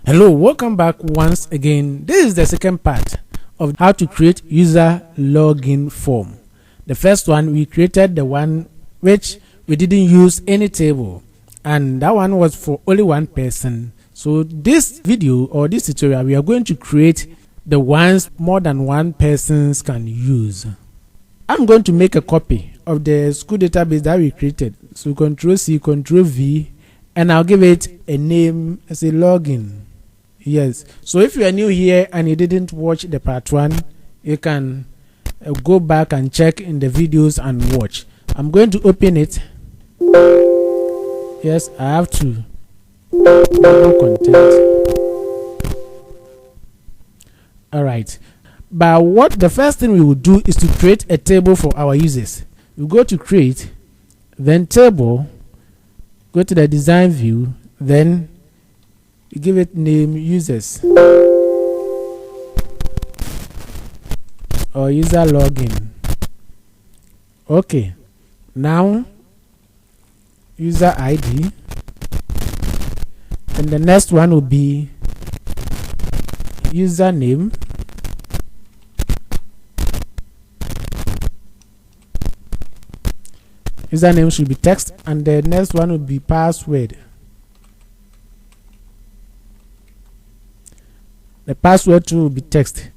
Hello, welcome back once again. This is the second part of how to create user login form. The first one, we created the one which we didn't use any table, and that one was for only one person. So this video or this tutorial, we are going to create the ones more than one persons can use. I'm going to make a copy of the school database that we created. So Control C, Control V, and I'll give it a name as a login. Yes, so if you are new here and you didn't watch the part 1, you can go back and check in the videos and watch. I'm going to open it. Yes, I have to enable content. Alright, but what the first thing we will do is to create a table for our users. We go to create, then table, go to the design view, then you give it name users or user login. Okay, now user ID, and the next one will be username, username should be text, and the next one will be password. The password too will be text.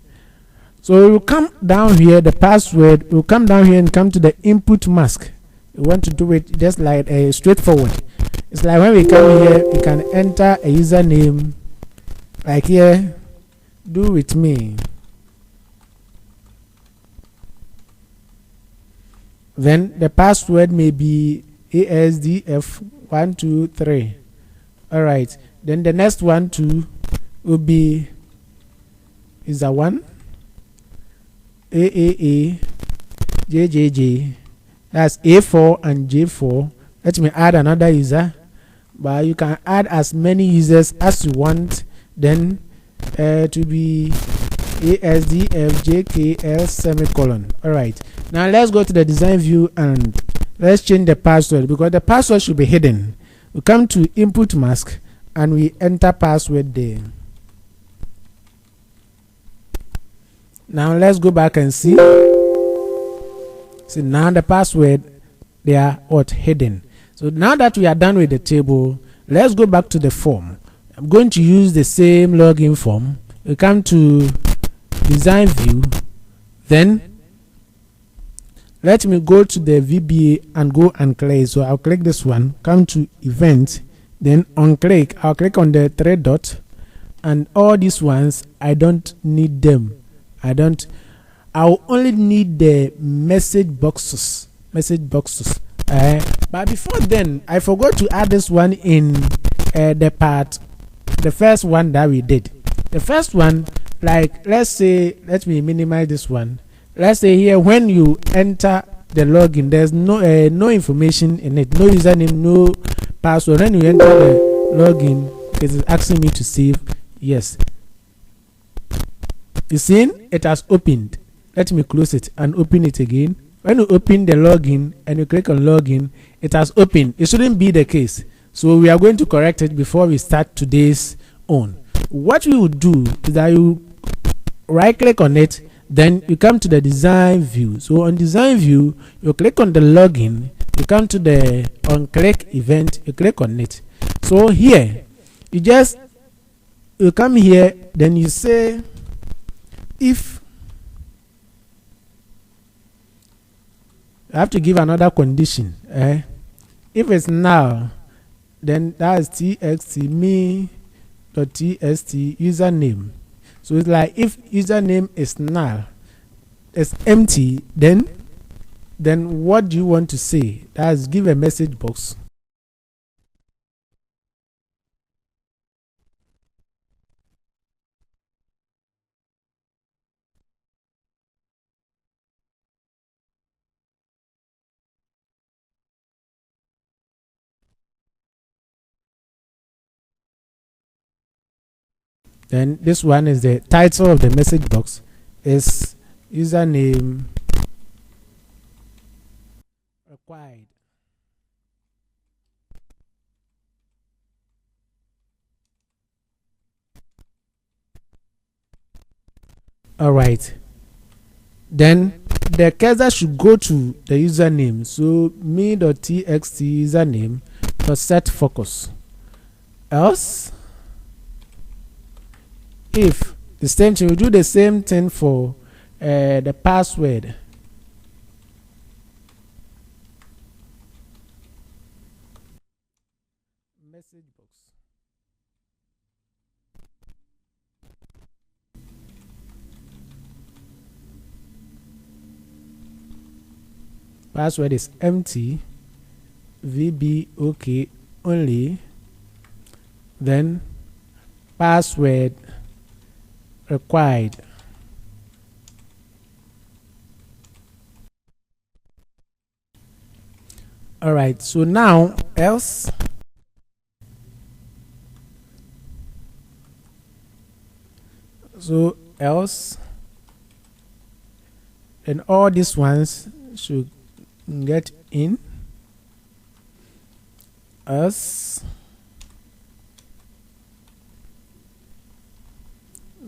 So we will come down here, the password, we'll come down here and come to the input mask. We want to do it just like a straightforward. It's like when we come here, we can enter a username, like here, do with me. Then the password may be ASDF123. Alright, then the next one too will be is a 1 AAA JJJ. That's A4 and J4. Let me add another user, but you can add as many users as you want. Then to be ASDFJKL semicolon. Alright, now let's go to the design view and let's change the password, because the password should be hidden. We come to input mask and we enter password there. Now let's go back and see. See, now the password, they are what, hidden. So now that we are done with the table, let's go back to the form. I'm going to use the same login form. We come to design view, then let me go to the VBA and go and click. So I'll click this one, come to event, then on click, I'll click on the 3 dot, and all these ones I don't need them. I'll only need the message boxes. But before then, I forgot to add this one in the first one that we did. The first one, like, let's say, let me minimize this one. Let's say here, when you enter the login, there's no information in it, no username, no password. When you enter the login, it is asking me to save. Yes. You see, it has opened. Let me close it and open it again. When you open the login and you click on login, it has opened. It shouldn't be the case. So we are going to correct it before we start today's own. What we will do is that you right click on it, then you come to the design view. So on design view, you click on the login, you come to the on click event, you click on it. So here, you come here, then you say, if I have to give another condition, if it's null, then that is txt me.txt username. So it's like if username is null, it's empty, then what do you want to say? That is give a message box. Then this one is the title of the message box is username required. All right, then the cursor should go to the username. So me.txt username set focus. Else, if the same thing, we do the same thing for the password. Message box. Password is empty. VB okay only. Then password required. All right, so now else, and all these ones should get in. Else,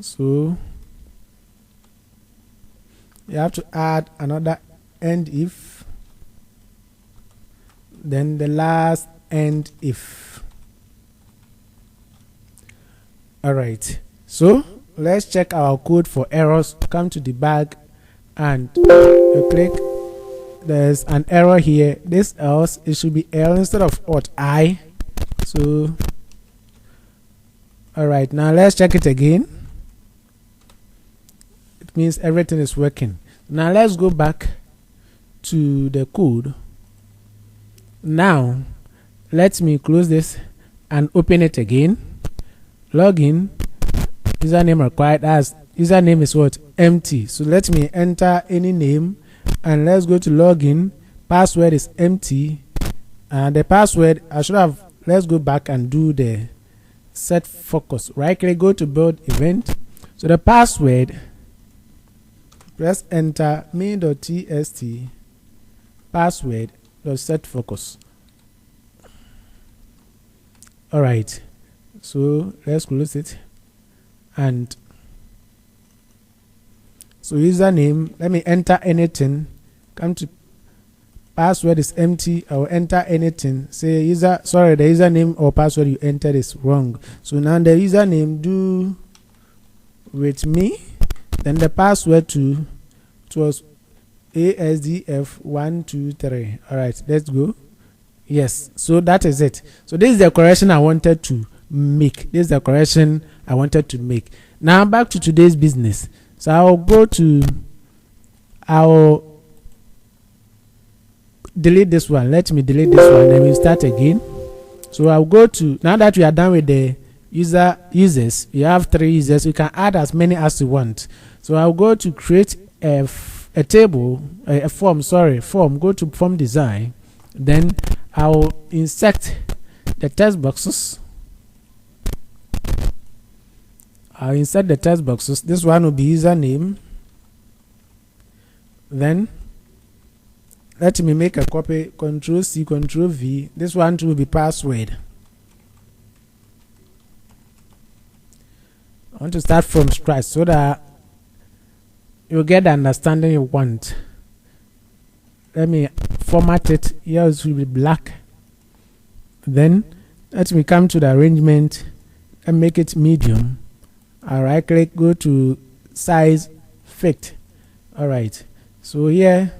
so you have to add another end if, then the last end if. All right, so let's check our code for errors. Come to debug and you click. There's an error here. This else, it should be L instead of Alt I. So all right, now let's check it again. It means everything is working. Now let's go back to the code. Now let me close this and open it again. Login, username required, as username is what? Empty. So let me enter any name and let's go to login. Password is empty, and the password I should have, let's go back and do the set focus. Right click, go to build event. So the password, press enter, me.txt password set focus. All right, so let's close it. And so username, let me enter anything. Come to password is empty. I will enter anything. Say the username or password you entered is wrong. So now the username do with me, then the password to it was ASDF123. all right, let's go. Yes, so that is it. So this is the correction I wanted to make. Now back to today's business. So I'll delete this one. Let me delete this one and we'll start again. So I'll go to, now that we are done with the users, you have 3 users, you can add as many as you want. So I'll go to create a form, go to form design. Then I'll insert the text boxes. This one will be username. Then let me make a copy, Ctrl C, Ctrl V. This one too will be password. I want to start from scratch so that you get the understanding you want. Let me format it. Here it will be black. Then let me come to the arrangement and make it medium. I'll right click, go to size fit. All right, so here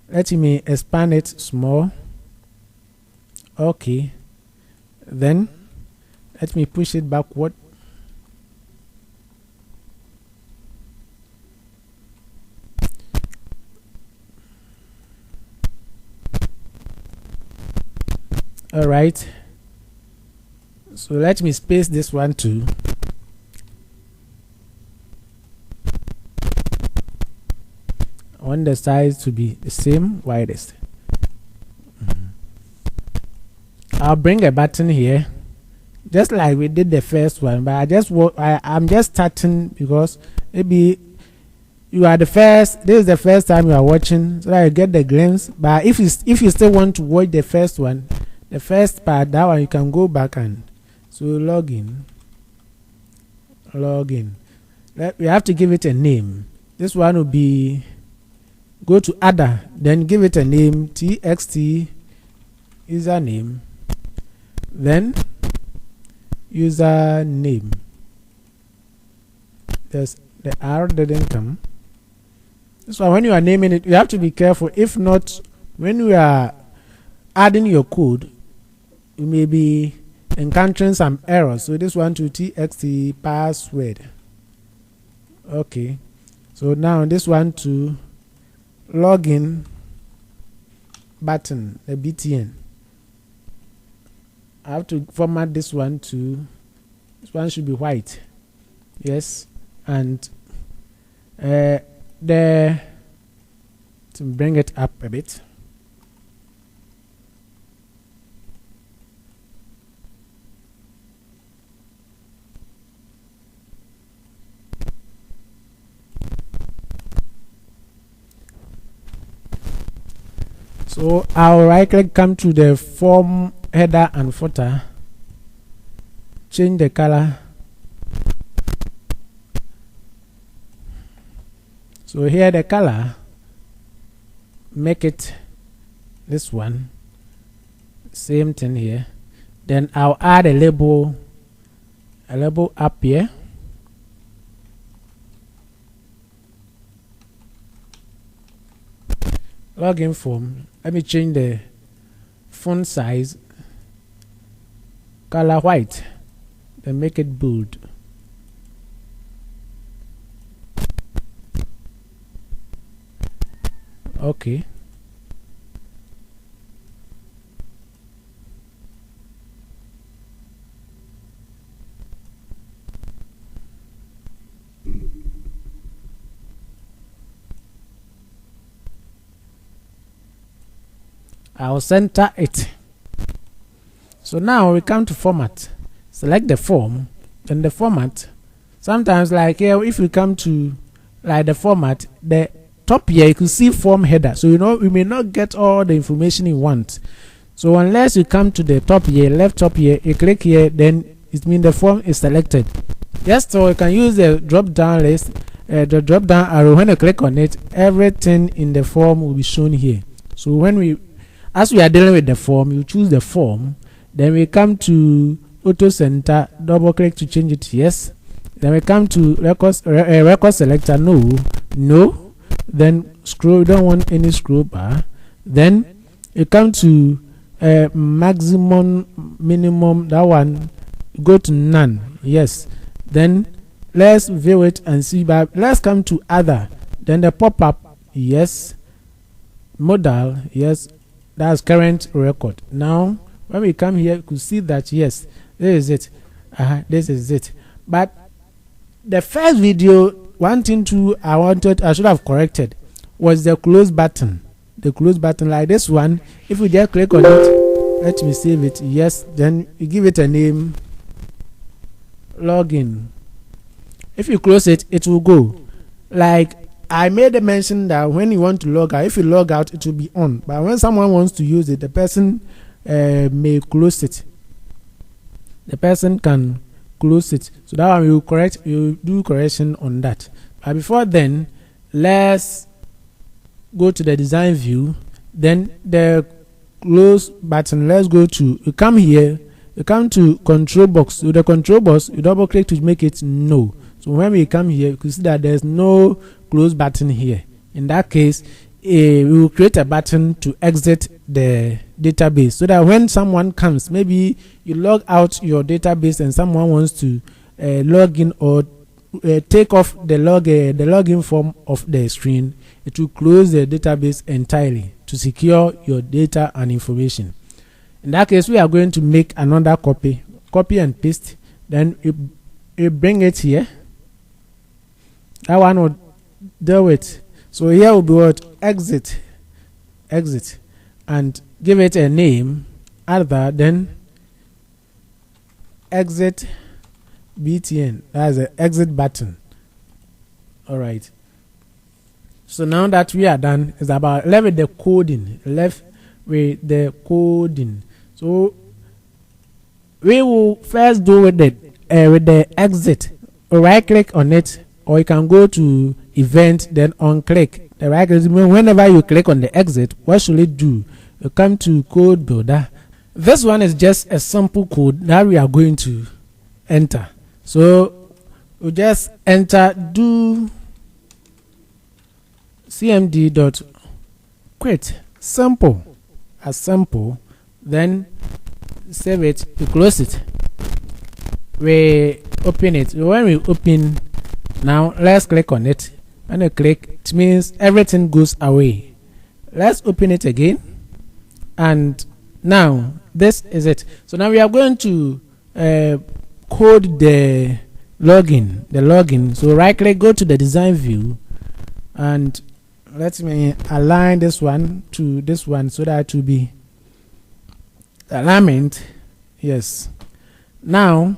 let me expand it small. Okay, then let me push it backward. All right, so let me space this one too. I want the size to be the same, widest. I'll bring a button here, just like we did the first one, but I'm just starting because maybe you are the first. This is the first time you are watching, so that you get the glimpse. But if you still want to watch the first one, the first part, that one you can go back and so login. we have to give it a name. This one will be, go to other, then give it a name, txt username, then username. There's the R didn't come. This one, when you are naming it, you have to be careful. If not, when you are adding your code, you may be encountering some errors. So this one to txt password. Okay, so now this one to login button, the btn. I have to format this one to, this one should be white, yes, and to bring it up a bit. So I'll right click, come to the form header and footer, change the color. So here the color, make it this one, same thing here. Then I'll add a label up here. Login form. Let me change the font size, color white, then make it bold. Okay. I'll center it. So now we come to format. Select the form, then the format. Sometimes, like here, if you come to like the format, the top here you can see form header. So you know you may not get all the information you want. So unless you come to the top here, left top here, you click here, then it means the form is selected. Yes, so you can use the drop down list, the drop down arrow. When you click on it, everything in the form will be shown here. So when as we are dealing with the form, you choose the form, then we come to auto center, double click to change it, yes. Then we come to record selector, no. Then scroll, you don't want any scroll bar. Then you come to maximum, minimum, that one, go to none, yes. Then let's view it and see, but let's come to other. Then the pop-up, yes. Modal, yes. That's current record. Now when we come here, you could see that yes, this is it. This is it. But the first video, one thing too I should have corrected was the close button. The close button, like this one, if we just click on it, let me save it, yes, then you give it a name, login. If you close it, it will go. Like I made a mention that when you want to log out, if you log out, it will be on. But when someone wants to use it, the person may close it. The person can close it. So that one you do correction on that. But before then, let's go to the design view. Then the close button. Let's go to, you come here, you come to control box. So the control box, you double click to make it no. So when we come here, you can see that there's no close button here. In that case, we will create a button to exit the database, so that when someone comes, maybe you log out your database and someone wants to log in or take off the login form of the screen, it will close the database entirely to secure your data and information. In that case, we are going to make another copy and paste. Then you bring it here. That one will do it. So here will be what? Exit, and give it a name, other, then exit btn. That's the exit button. All right. So now that we are done, it's about left with the coding. So we will first do with the exit. Right click on it, or you can go to event, then on click. The right click, whenever you click on the exit, what should it do? You come to code builder. This one is just a simple code that we are going to enter. So we just enter do cmd.quit. Simple, as simple. Then save it, we close it, we open it. When we open, now let's click on it. When you click, it means everything goes away. Let's open it again, and now this is it. So now we are going to code the login. So right click, go to the design view, and let me align this one to this one so that it will be alignment. Yes. Now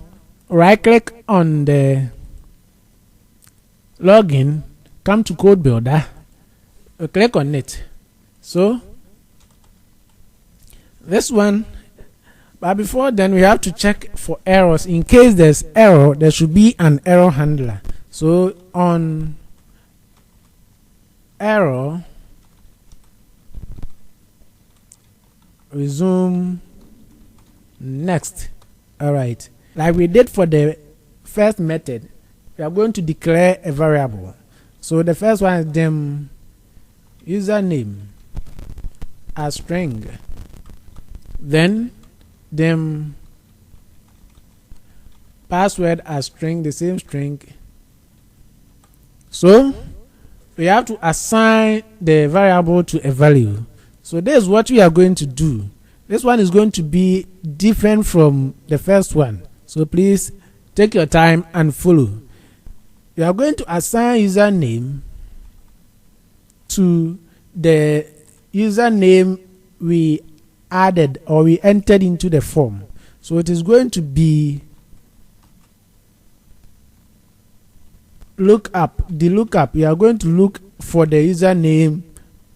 right click on the login, come to code builder, click on it. So this one, but before then we have to check for errors. In case there's error, there should be an error handler. So on error, resume next. All right, like we did for the first method, we are going to declare a variable. So the first one is dem username as string, then dem password as string, the same string. So we have to assign the variable to a value. So this is what we are going to do. This one is going to be different from the first one, so please take your time and follow. We are going to assign username to the username we added or we entered into the form. So it is going to be lookup. The lookup, we are going to look for the username.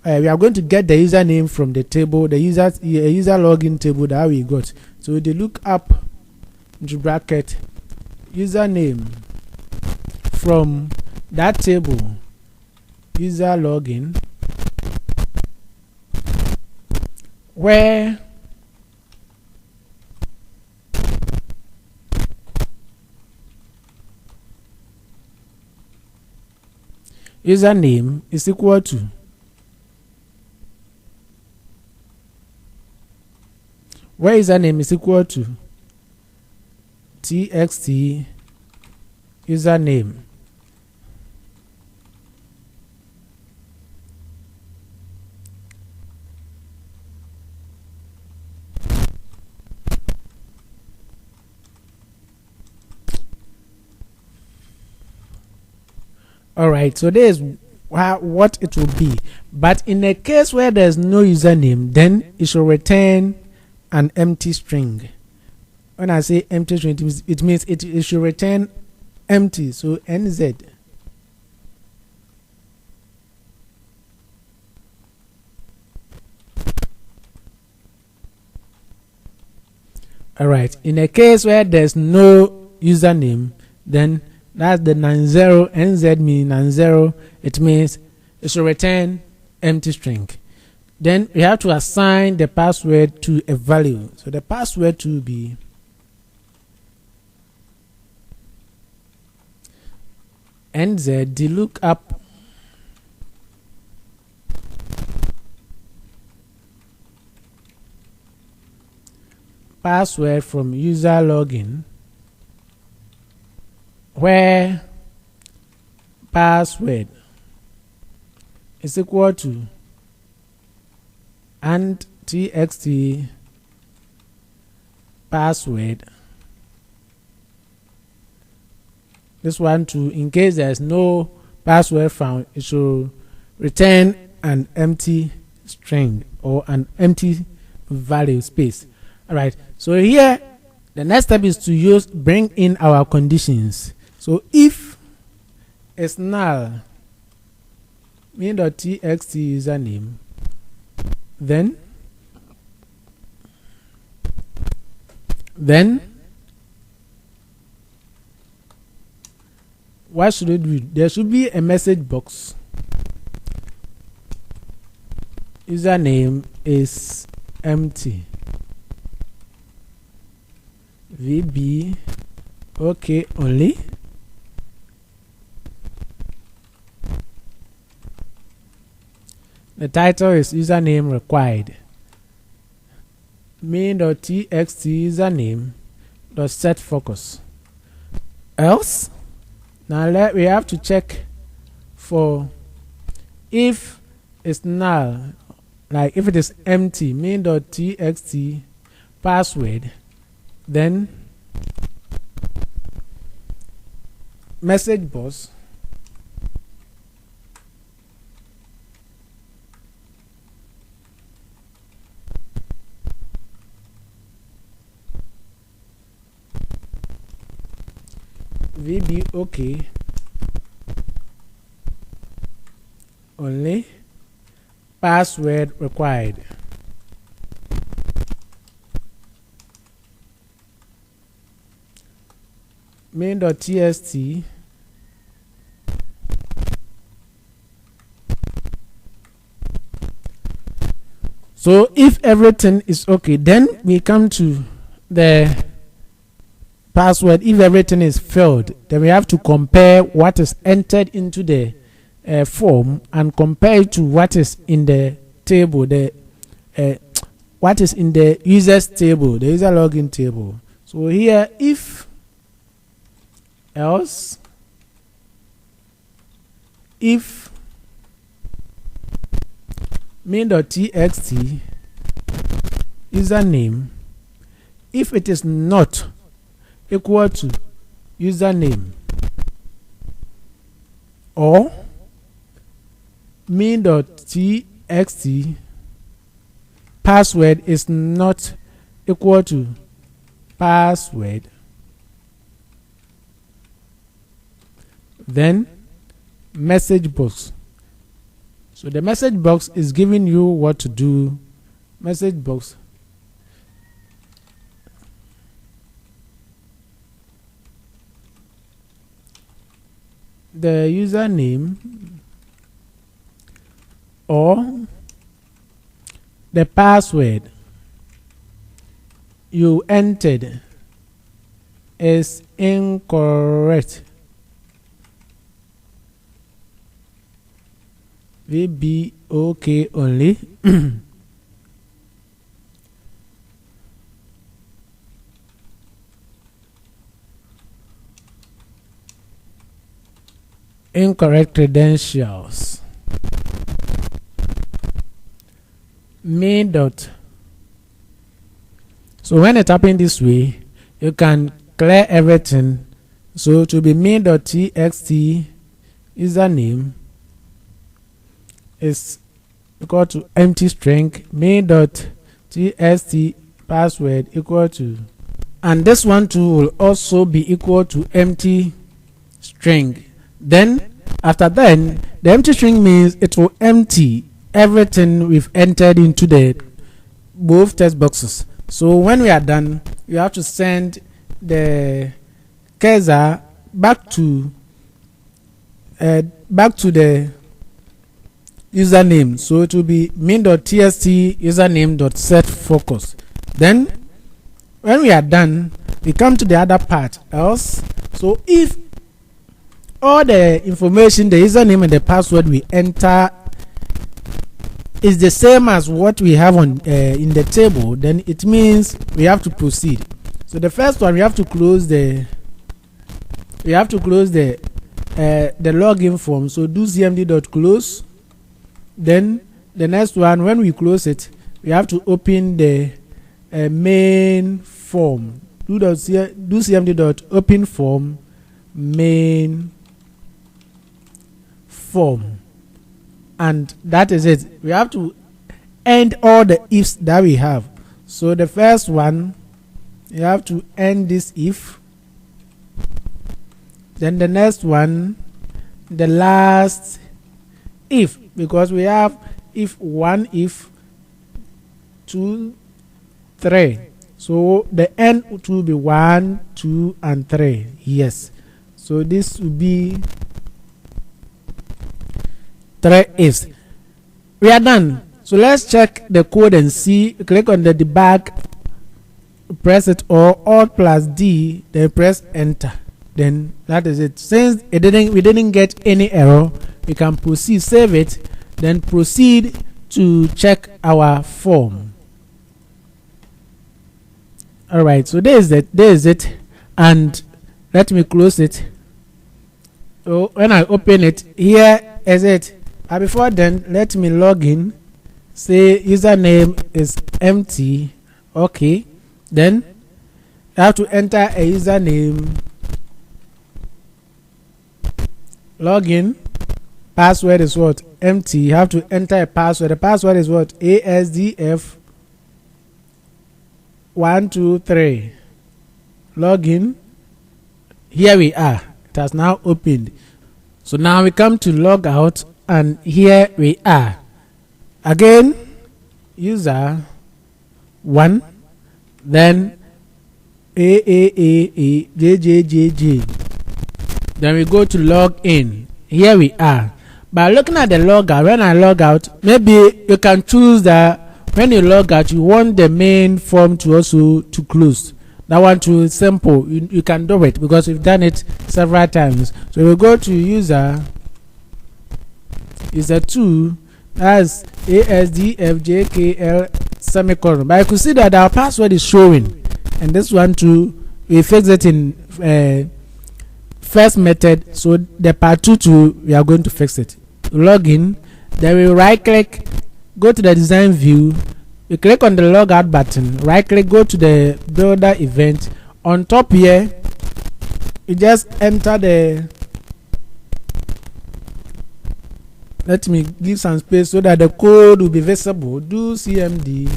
We are going to get the username from the table, the user login table that we got. So the lookup into bracket username from that table, user login, where username is equal to username is equal to txt username. All right, so this is what it will be. But in a case where there's no username, then it should return an empty string. When I say empty string, it means it should return empty. So NZ. All right, in a case where there's no username, then that's the 90 NZ mean 90. It means it should return empty string. Then we have to assign the password to a value. So the password to be NZ the lookup password from user login, where password is equal to and txt password. This one too, in case there is no password found, it should return an empty string or an empty value space. All right, so here the next step is to bring in our conditions. So if it's null main.txt username, then what should it do? There should be a message box. Username is empty. VB okay only. The title is username required. Main.txt username dot set focus. Else, now we have to check for if it's null, like if it is empty, main.txt password, then message box VB okay only, password required. Main.txt so if everything is okay, then we come to the password. If everything is filled, then we have to compare what is entered into the form and compare it to what is in the table, what is in the users table, the user login table. So here, if else, if main.txt username, if it is not equal to username, or main.txt password is not equal to password, then message box. So the message box is giving you what to do. Message box the username or the password you entered is incorrect. VB okay only. Incorrect credentials. Main dot. So when it happens this way, you can clear everything. So to be main.txt username is equal to empty string, main.txt password equal to, and this one too will also be equal to empty string. Then after then, the empty string means it will empty everything we've entered into the both text boxes. So when we are done, you have to send the cursor back to the username. So it will be main.txt username.set focus. Then when we are done, we come to the other part. Else, so if all the information, the username and the password we enter is the same as what we have on in the table, then it means we have to proceed. So the first one, we have to close the login form. So do cmd.close. Then the next one, when we close it, we have to open the main form. Do cmd.open form main form, and that is it. We have to end all the ifs that we have. So the first one, you have to end this if, then the next one, the last if, because we have if 1, if 2, 3. So the end will be 1, 2 and 3. Yes. So this will be 3 ifs. We are done. So let's check the code and see. Click on the debug, press it, or Alt plus D, then press enter. Then that is it. Since we didn't get any error, we can proceed, save it, then proceed to check our form. Alright, so there is it, and let me close it. So when I open it, here is it. But before then, let me log in. Say username is empty. Okay, then you have to enter a username, login, password is what? Empty. You have to enter a password. The password is what? ASDF123. Login. Here we are. It has now opened. So now we come to log out, and here we are. Again, user 1, then JJJJ. Then we go to log in. Here we are. By looking at the log out, when I log out, maybe you can choose that when you log out, you want the main form to also to close. That one too simple. You can do it because we've done it several times. So we go to user 2. As ASDFJKL semicolon. But I could see that our password is showing, and this one too, we fix it in first method. So the part 2 too, we are going to fix it. Login, then we right click, go to the design view, we click on the logout button, right click, go to the builder event. On top here, you just enter the, let me give some space so that the code will be visible. Do cmd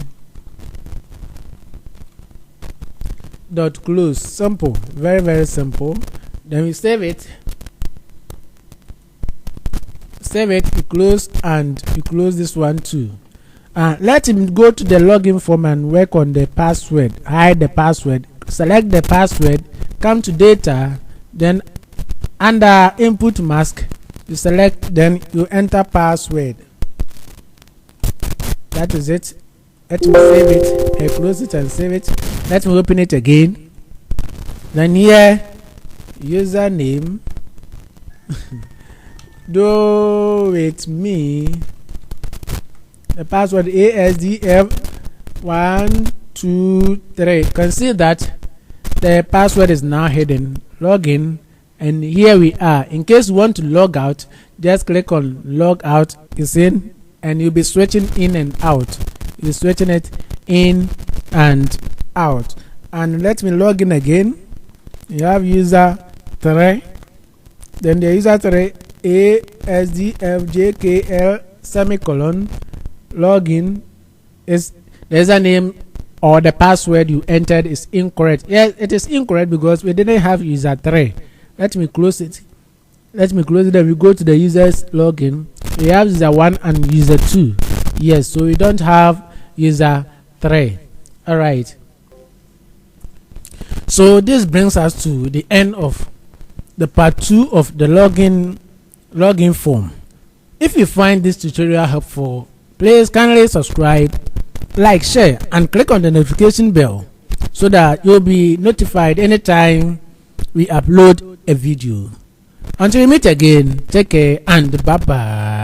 dot close. Simple, very, very simple. Then we save it. Save it, we close, and we close this one too. Let him go to the login form and work on the password. Hide the password. Select the password. Come to data. Then under input mask, you select, then you enter password. That is it. Let me save it. I close it and save it. Let me open it again. Then here, username. Do with me. The password ASDF123. You can see that the password is now hidden. Login. And here we are. In case you want to log out, just click on log out. It's in, and you'll be switching in and out. You'll be switching it in and out. And let me log in again. You have user 3. Then the user 3 ASDFJKL semicolon. Login is the username or the password you entered is incorrect. Yes, it is incorrect because we didn't have user 3. Let me close it. Then we go to the users login. We have user 1 and user 2. Yes, so we don't have user 3. Alright. So this brings us to the end of the part 2 of the login form. If you find this tutorial helpful, please kindly subscribe, like, share, and click on the notification bell so that you'll be notified anytime we upload a video. Until we meet again, take care and bye bye.